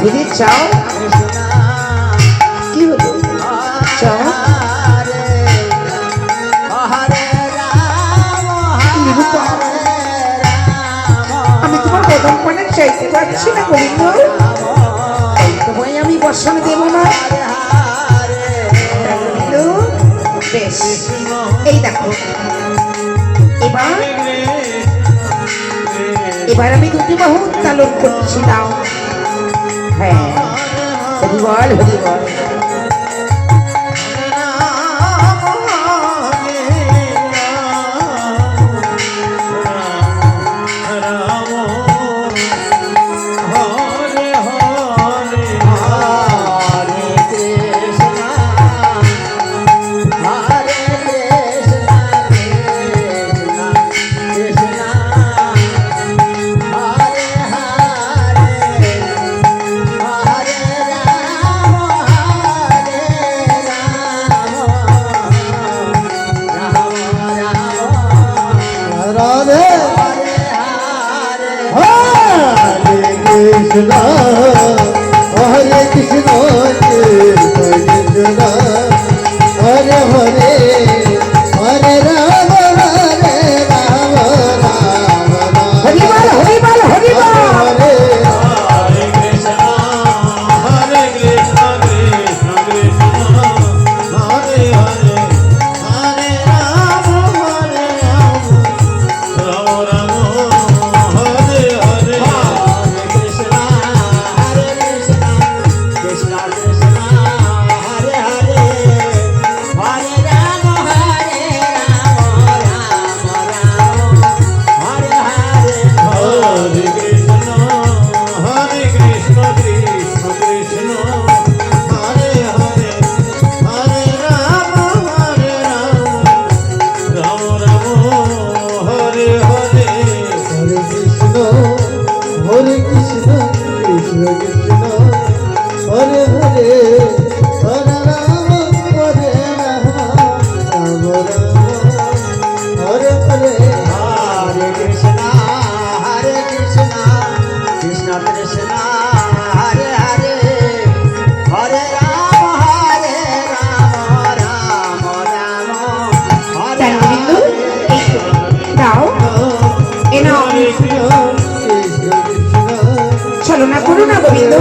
দিদি চাও কি হলো চাও আমি তোমার প্রথম পানে চাইতে পারছি না গোবিন্দ তোমায় আমি বর্ষণ দেব না গোবিন্দ বেশ এই দেখো এবার আমি দুটি বাহু তালন করছি দাও হ্যাঁ হরি বল হরি বল Krishna, Hare Krishna, Krishna Krishna, Hare Hare, Hare Rama, Hare Rama, Rama Rama. Hari Bol, Hari Bol, Hari Bol. Hare Krishna, Krishna Krishna, Hare Hare, Hare Rama, Hare Rama, Rama Rama, Hare Hare. Hare Krishna, Krishna Krishna, Hare Hare, Hare Rama, Hare Rama, Rama Rama, Hare Hare. Hare Krishna, Krishna Krishna, Hare Hare, Hare Rama, Rama Rama, Hare Hare. দাও এনো চলো না করো না গোবিন্দ